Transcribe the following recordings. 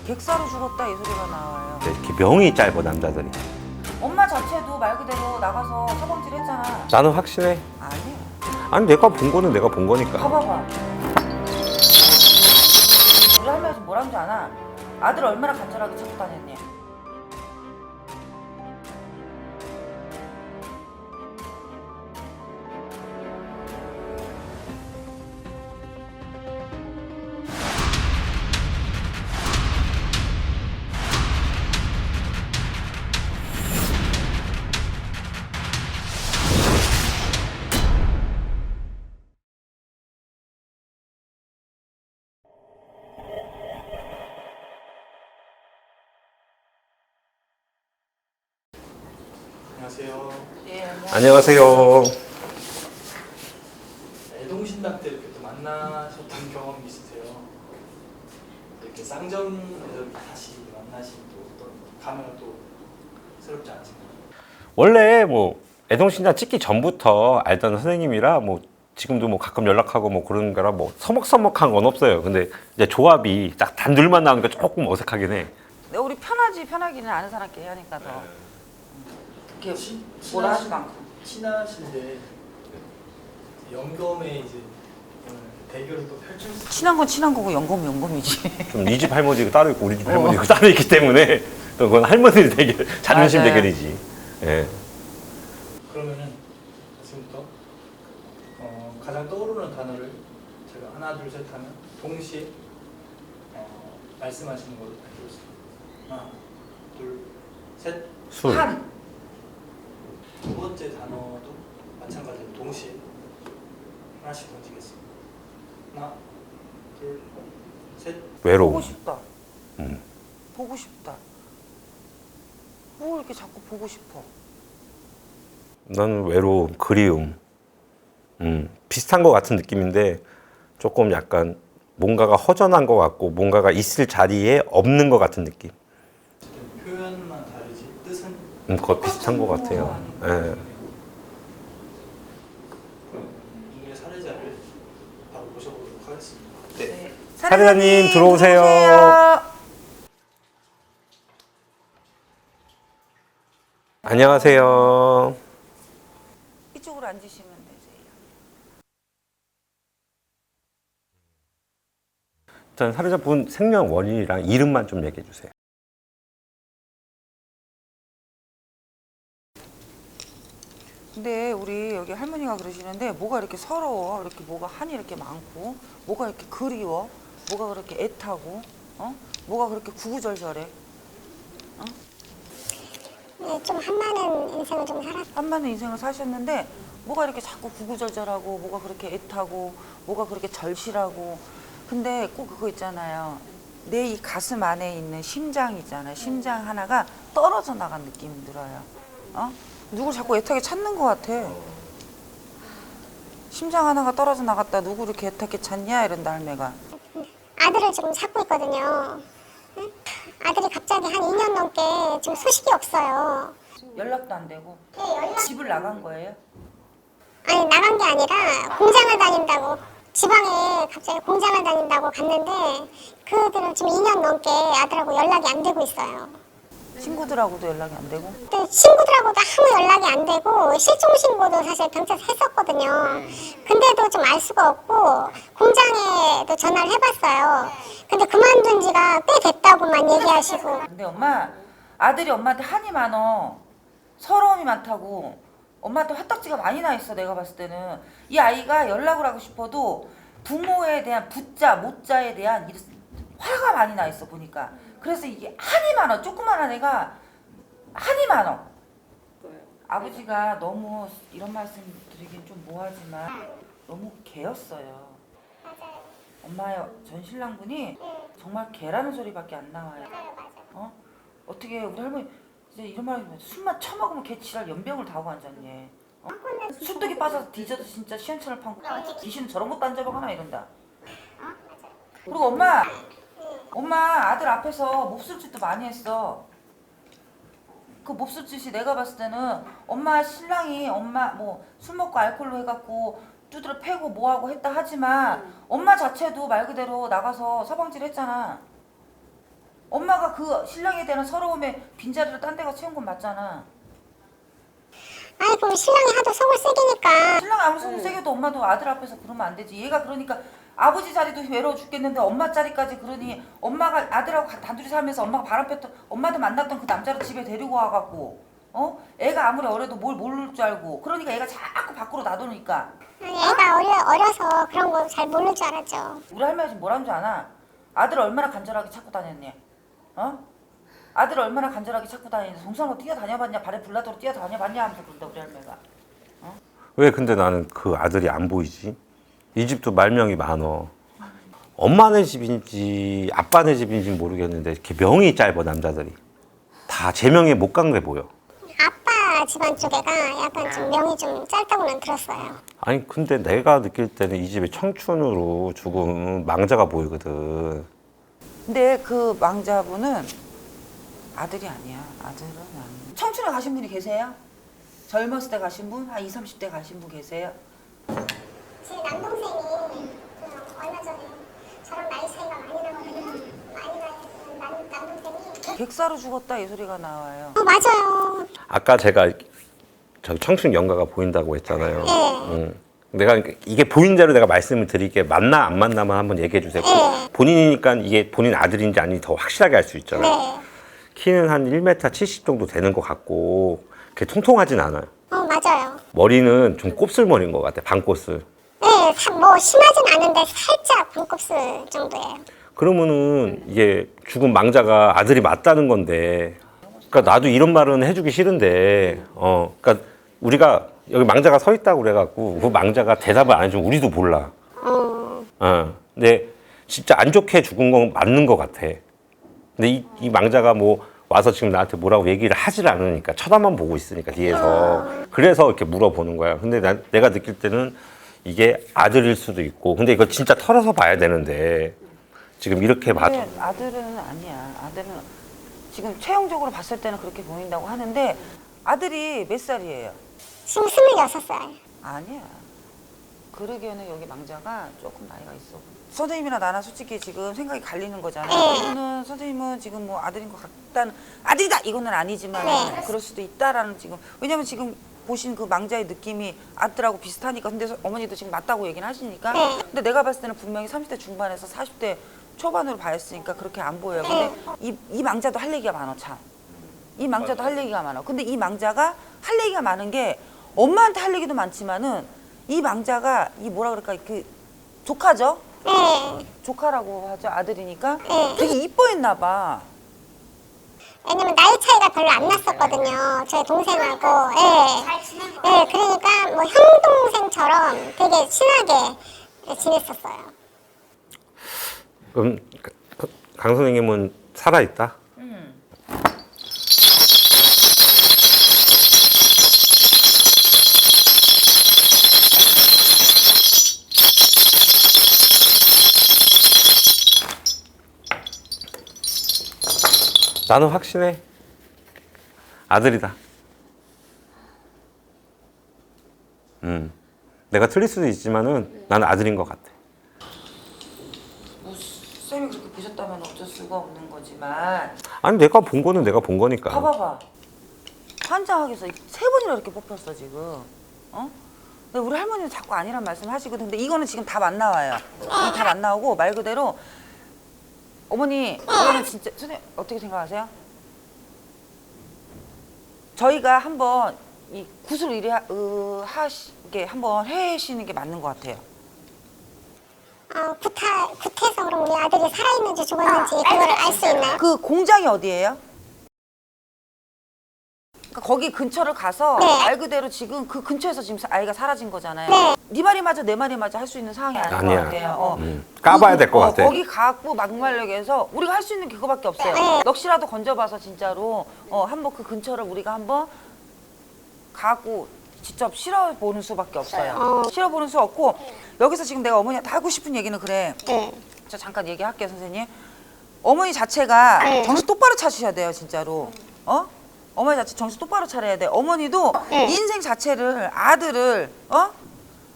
객사로 죽었다 이 소리가 나와요. 이렇게 명이 짧아 남자들이. 엄마 자체도 말 그대로 나가서 서방질 했잖아. 나는 확신해. 아니에요. 아니 내가 본 거는 내가 본 거니까. 봐봐봐. 우리 할머니가 뭐라는 줄 아나? 아들 얼마나 간절하게 찾고 다녔니? 안녕하세요. 예, 안녕하세요. 애동신당 때 이렇게 또 만나셨던 경험이 있으세요? 이렇게 쌍정에서 다시 만나신 또 어떤 감회가 또 새롭지 않으신가요? 원래 뭐 애동신당 찍기 전부터 알던 선생님이라 뭐 지금도 뭐 가끔 연락하고 뭐 그런 거라 뭐 서먹서먹한 건 없어요. 근데 이제 조합이 딱 단둘만 나오니까 조금 어색하긴 해. 근데 우리 편하기는 아는 사람끼리 하니까 더 이렇게 뭐라 하지도 않고. 친하신데 영검에 이제 오늘 대결을 또 펼칠 수 친한 건 친한 거고 연금이지. 좀 이 집 할머니가 따로 있고 우리 집 할머니가 따로 있기 때문에 또 그건 할머니 대결, 자존심 맞아요. 대결이지. 예. 그러면은 지금부터 가장 떠오르는 단어를 제가 하나 둘 셋 하면 동시에 말씀하시는 걸로 발표했습니다. 하나 둘 셋. 술. 한. 두 번째 단어도 마찬가지로 동시에 하나씩 던지겠습니다. 하나, 둘, 셋. 보고 외로움. 싶다. 음. 보고 싶다. 뭐 이렇게 자꾸 보고 싶어. 나는 외로움, 그리움. 비슷한 것 같은 느낌인데 조금 약간 뭔가가 허전한 것 같고 뭔가가 있을 자리에 없는 것 같은 느낌. 표현만 다르지 뜻은 그거 비슷한 것 같아요. 예. 오늘의 사례자를 바로 모셔보도록 하겠습니다. 네. 사례자님 들어오세요. 안녕하세요. 이쪽으로 앉으시면 되세요. 일단 사례자분 생년월일이랑 이름만 좀 얘기해 주세요. 근데 우리 여기 할머니가 그러시는데 뭐가 이렇게 서러워? 이렇게 뭐가 한이 이렇게 많고 뭐가 이렇게 그리워? 뭐가 그렇게 애타고? 뭐가 그렇게 구구절절해? 네, 좀 한많은 인생을 좀 살았. 한많은 인생을 사셨는데 뭐가 이렇게 자꾸 구구절절하고 뭐가 그렇게 애타고 뭐가 그렇게 절실하고 근데 꼭 그거 있잖아요. 내 이 가슴 안에 있는 심장 있잖아요. 심장 하나가 떨어져 나간 느낌이 들어요. 누굴 자꾸 애타게 찾는 것 같아. 심장 하나가 떨어져 나갔다. 누구 이렇게 애타게 찾냐 이런다 할매가. 아들을 지금 찾고 있거든요. 응? 아들이 갑자기 한 2년 넘게 지금 소식이 없어요. 연락도 안 되고 집을 나간 거예요? 아니 나간 게 아니라 공장을 다닌다고 지방에 갑자기 공장을 다닌다고 갔는데 그들은 지금 2년 넘게 아들하고 연락이 안 되고 있어요. 친구들하고도 연락이 안 되고. 또 친구들하고도 아무 연락이 안 되고 실종 신고도 사실 경찰서 했었거든요. 근데도 좀 알 수가 없고 공장에도 전화를 해봤어요. 근데 그만둔 지가 꽤 됐다고만 얘기하시고. 근데 엄마 아들이 엄마한테 한이 많어. 서러움이 많다고. 엄마한테 화딱지가 많이 나 있어. 내가 봤을 때는 이 아이가 연락을 하고 싶어도 부모에 대한 붙자 못자에 대한 화가 많이 나 있어 보니까. 그래서 이게 한이 많아. 조그만한 애가 한이 많아. 아버지가 너무 이런 말씀 드리긴 좀 뭐하지만 너무 개였어요. 엄마의 전 신랑분이 정말 개라는 소리밖에 안 나와요. 어떻게 우리 할머니 이제 이런 말 하면 술만 처먹으면 개 지랄 연병을 다 하고 앉았니? 술독이 빠져서 뒤져도 진짜 시원찮을 판고 귀신은 저런 것도 안 잡아가나 이런다. 그리고 엄마 아들 앞에서 몹쓸 짓도 많이 했어. 그 몹쓸 짓이 내가 봤을 때는 엄마 신랑이 엄마 뭐 술 먹고 알코올로 해갖고 두드려 패고 뭐하고 했다 하지만 엄마 자체도 말 그대로 나가서 서방질 했잖아. 엄마가 그 신랑에 대한 서러움에 빈자리를 딴 데가 채운 건 맞잖아. 아니 그럼 신랑이 하도 속을 새기니까. 신랑 아무 속을 새겨도 엄마도 아들 앞에서 그러면 안 되지. 얘가 그러니까 아버지 자리도 외로워 죽겠는데 엄마 자리까지 그러니 엄마가 아들하고 단둘이 살면서 엄마가 바람 폈던 엄마도 만났던 그 남자를 집에 데리고 와갖고 애가 아무리 어려도 뭘 모를 줄 알고 그러니까 얘가 자꾸 밖으로 놔두니까 아니 애가 어려서 그런 거 잘 모를 줄 알았죠. 우리 할머니 지금 뭐라는 줄 아나? 아들 얼마나 간절하게 찾고 다녔니? 아들 얼마나 간절하게 찾고 다니는데 동상으로 뛰어다녀봤냐? 발에 불나도록 뛰어다녀봤냐? 하면서 그런다 우리 할머니가. 왜 근데 나는 그 아들이 안 보이지? 이 집도 말명이 많어. 엄마네 집인지 아빠네 집인지 모르겠는데 이렇게 명이 짧아 남자들이. 다 제명에 못 간 게 보여. 아빠 집안 쪽에가 약간 좀 명이 좀 짧다고는 들었어요. 아니 근데 내가 느낄 때는 이 집에 청춘으로 죽은 망자가 보이거든. 근데 그 망자분은 아들이 아니야. 아들은 아니야. 청춘에 가신 분이 계세요? 젊었을 때 가신 분? 한 20, 30대 가신 분 계세요? 제 남동생이 얼마 전에 저랑 나이 차이가 많이 나거든요. 많이 나는 남동생이. 객사로 죽었다 이 소리가 나와요. 맞아요. 아까 제가 저기 청춘 연가가 보인다고 했잖아요. 네. 내가 이게 보인 대로 내가 말씀을 드릴게. 맞나 안 맞나만 한번 얘기해 주세요. 네. 본인이니까 이게 본인 아들인지 아닌지 더 확실하게 알 수 있잖아요. 네. 키는 한 1m 70 정도 되는 것 같고 그렇게 통통하진 않아요. 맞아요. 머리는 좀 곱슬머리인 것 같아. 반곱슬. 네, 뭐 심하진 않은데 살짝 반곱슬 정도예요. 그러면은 이게 죽은 망자가 아들이 맞다는 건데, 그러니까 나도 이런 말은 해주기 싫은데, 그러니까 우리가 여기 망자가 서 있다고 그래갖고 그 망자가 대답을 안 해주면 우리도 몰라. 근데 진짜 안 좋게 죽은 건 맞는 것 같아. 근데 이 망자가 뭐 와서 지금 나한테 뭐라고 얘기를 하질 않으니까 쳐다만 보고 있으니까 뒤에서 그래서 이렇게 물어보는 거야. 근데 내가 느낄 때는 이게 아들일 수도 있고, 근데 이거 진짜 털어서 봐야 되는데 지금 이렇게 봐도 근데 아들은 아니야. 아들은 지금 최종적으로 봤을 때는 그렇게 보인다고 하는데 아들이 몇 살이에요? 지금 26살. 아니야. 그러기에는 여기 망자가 조금 나이가 있어. 선생님이나 나나 솔직히 지금 생각이 갈리는 거잖아. 이거는 선생님은 지금 뭐 아들인 것 같다는 아들이다 이거는 아니지만 그럴 수도 있다라는 지금 왜냐면 지금 보신 그 망자의 느낌이 아들하고 비슷하니까 근데 어머니도 지금 맞다고 얘기는 하시니까 근데 내가 봤을 때는 분명히 30대 중반에서 40대 초반으로 봤으니까 그렇게 안 보여요. 근데 이 망자도 할 얘기가 많아 참. 이 망자도 할 얘기가 많아. 근데 이 망자가 할 얘기가 많은 게 엄마한테 할 얘기도 많지만은 이 망자가 이 뭐라 그럴까 그 조카죠? 조카라고 하죠 아들이니까 되게 이뻐했나 봐. 왜냐면 나이 차이가 별로 안 났었거든요. 저희 동생하고. 예, 그러니까 뭐 형 동생처럼 되게 친하게 지냈었어요. 그럼 강 선생님은 살아 있다? 나는 확신해. 아들이다. 내가 틀릴 수도 있지만은 나는 아들인 것 같아. 뭐 쌤이 그렇게 보셨다면 어쩔 수가 없는 거지만 아니 내가 본 거는 내가 본 거니까. 봐봐봐. 환장하게서 3번이나 이렇게 뽑혔어 지금. 근데 우리 할머니는 자꾸 아니란 말씀 하시거든. 근데 이거는 지금 답 안 나와요. 다 안 나오고 말 그대로 어머니 이거는 진짜 선생님 어떻게 생각하세요? 저희가 한번 이 구슬 하시게 한번 해시는 게 맞는 것 같아요. 구태에서 그럼 우리 아들이 살아있는지 죽었는지 그걸 알 수 있나요? 그 공장이 어디예요? 그러니까 거기 근처를 가서 네. 말 그대로 지금 그 근처에서 지금 아이가 사라진 거잖아요. 네 말이 맞아 내 말이 맞아 할 수 있는 상황이 아닌 것 아니야. 같아요. 까봐야 될 것 같아. 거기 갖고 막말력에서 우리가 할 수 있는 게 그거밖에 없어요. 네. 넋이라도 건져봐서 진짜로 한번 그 근처를 우리가 한번 가고 직접 실어보는 수밖에 없어요. 실어보는 수 없고 여기서 지금 내가 어머니한테 하고 싶은 얘기는 그래. 저 잠깐 얘기할게요 선생님. 어머니 자체가 정신 똑바로 차리셔야 돼요 진짜로. 어머니 자체 정신 똑바로 차려야 돼. 어머니도 인생 자체를 아들을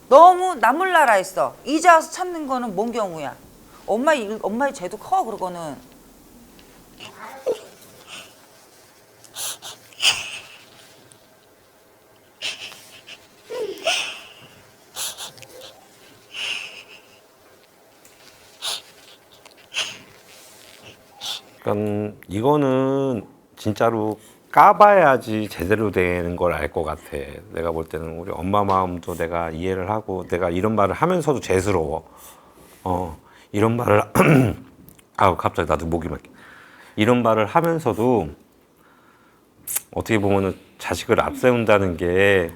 너무 나몰라라 했어. 이제 와서 찾는 거는 뭔 경우야. 엄마의 죄도 커 그러고는. 그러니까 이거는 진짜로 까봐야지 제대로 되는 걸 알 것 같아. 내가 볼 때는 우리 엄마 마음도 내가 이해를 하고, 내가 이런 말을 하면서도 죄스러워. 이런 말을 아우 갑자기 나도 목이 막혀. 이런 말을 하면서도 어떻게 보면은 자식을 앞세운다는 게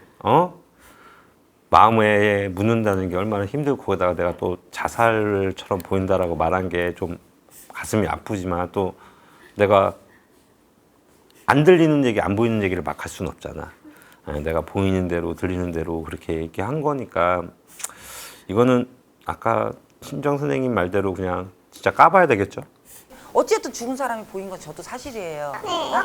마음에 묻는다는 게 얼마나 힘들고, 거기다가 내가 또 자살처럼 보인다라고 말한 게 좀 가슴이 아프지만, 또 내가 안 들리는 얘기, 안 보이는 얘기를 막 할 수는 없잖아. 내가 보이는 대로 들리는 대로 그렇게 얘기한 거니까, 이거는 아까 신정 선생님 말대로 그냥 진짜 까봐야 되겠죠. 어쨌든 죽은 사람이 보인 건 저도 사실이에요.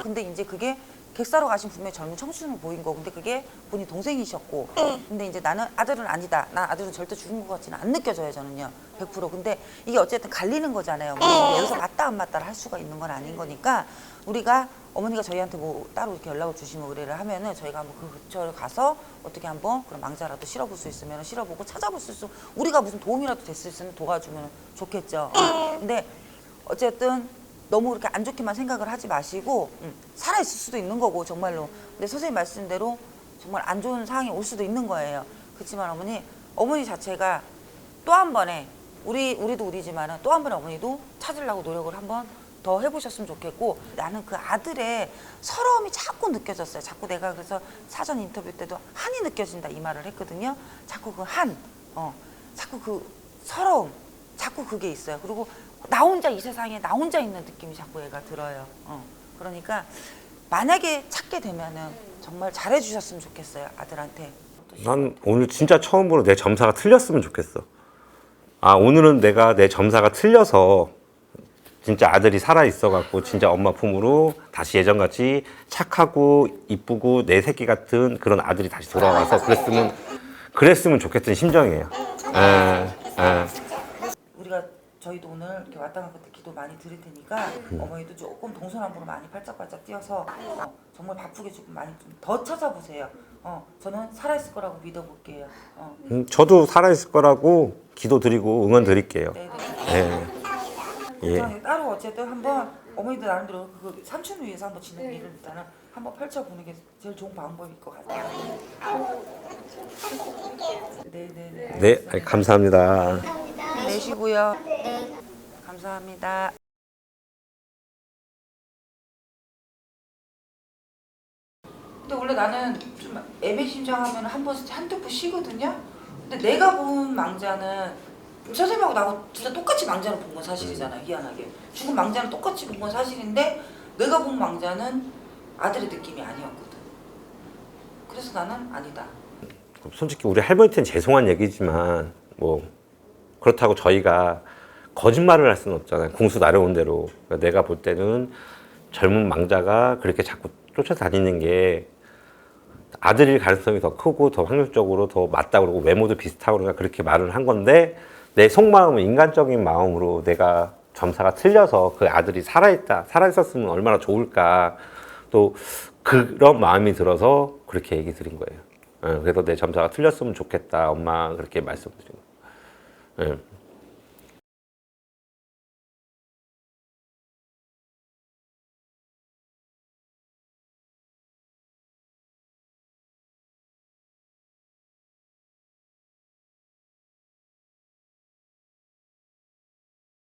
근데 이제 그게 객사로 가신 분명히 젊은 청춘으로 보인 거고, 근데 그게 본인 동생이셨고, 근데 이제 나는 아들은 아니다. 난 아들은 절대 죽은 것 같지는 안 느껴져요, 저는요. 100%. 근데 이게 어쨌든 갈리는 거잖아요. 뭐 여기서 맞다 안 맞다를 할 수가 있는 건 아닌 거니까, 우리가 어머니가 저희한테 뭐 따로 이렇게 연락을 주시면 의뢰를 하면은 저희가 한번 그 근처를 가서 어떻게 한번 그런 망자라도 실어볼 수 있으면 실어보고 찾아볼 수 있으면, 우리가 무슨 도움이라도 됐을 수 있으면 도와주면 좋겠죠. 근데 어쨌든 너무 그렇게 안 좋게만 생각을 하지 마시고, 살아있을 수도 있는 거고, 정말로. 근데 선생님 말씀대로 정말 안 좋은 상황이 올 수도 있는 거예요. 그렇지만 어머니 자체가 또 한 번에, 우리도 우리지만은 또 한 번에 어머니도 찾으려고 노력을 한번 더 해보셨으면 좋겠고, 나는 그 아들의 서러움이 자꾸 느껴졌어요. 자꾸 내가 그래서 사전 인터뷰 때도 한이 느껴진다 이 말을 했거든요. 자꾸 그 자꾸 그 서러움, 자꾸 그게 있어요. 그리고 나 혼자 이 세상에 나 혼자 있는 느낌이 자꾸 얘가 들어요. 그러니까 만약에 찾게 되면은 정말 잘해주셨으면 좋겠어요, 아들한테. 난 오늘 진짜 처음으로 내 점사가 틀렸으면 좋겠어. 오늘은 내가 내 점사가 틀려서 진짜 아들이 살아있어갖고 진짜 엄마 품으로 다시 예전같이 착하고 이쁘고 내 새끼 같은 그런 아들이 다시 돌아와서 그랬으면 좋겠던 심정이에요. 우리가 저희도 오늘 이렇게 왔다 갔다 기도 많이 드릴 테니까 어머니도 조금 동서남북으로 많이 팔짝팔짝 뛰어서 정말 바쁘게 조금 많이 좀 더 찾아보세요. 저는 살아있을 거라고 믿어볼게요. 저도 살아있을 거라고 기도 드리고 응원 드릴게요. 네네. 예. 저는 따로 어쨌든 한번 어머니들 나름대로 그 삼촌을 위해서 한번 지는 일을 일단은 한번 펼쳐보는 게 제일 좋은 방법일 것 같아요. 네네네. 네, 감사합니다. 내시고요. 감사합니다. 근데 원래 나는 좀 애매심장하면 한두 번 쉬거든요. 근데 내가 본 망자는 선생님하고 나하고 진짜 똑같이 망자를 본 건 사실이잖아요. 희한하게 죽은 망자는 똑같이 본 건 사실인데 내가 본 망자는 아들의 느낌이 아니었거든. 그래서 나는 아니다. 솔직히 우리 할머니한테는 죄송한 얘기지만 뭐 그렇다고 저희가 거짓말을 할 수는 없잖아요. 궁수 나려온 대로. 그러니까 내가 볼 때는 젊은 망자가 그렇게 자꾸 쫓아다니는 게 아들일 가능성이 더 크고 더 확률적으로 더 맞다고 그러고 외모도 비슷하고 그러니까 그렇게 말을 한 건데, 내 속마음은 인간적인 마음으로 내가 점사가 틀려서 그 아들이 살아있었으면 얼마나 좋을까, 또 그런 마음이 들어서 그렇게 얘기 드린 거예요. 그래서 내 점사가 틀렸으면 좋겠다 엄마, 그렇게 말씀드린 거예요.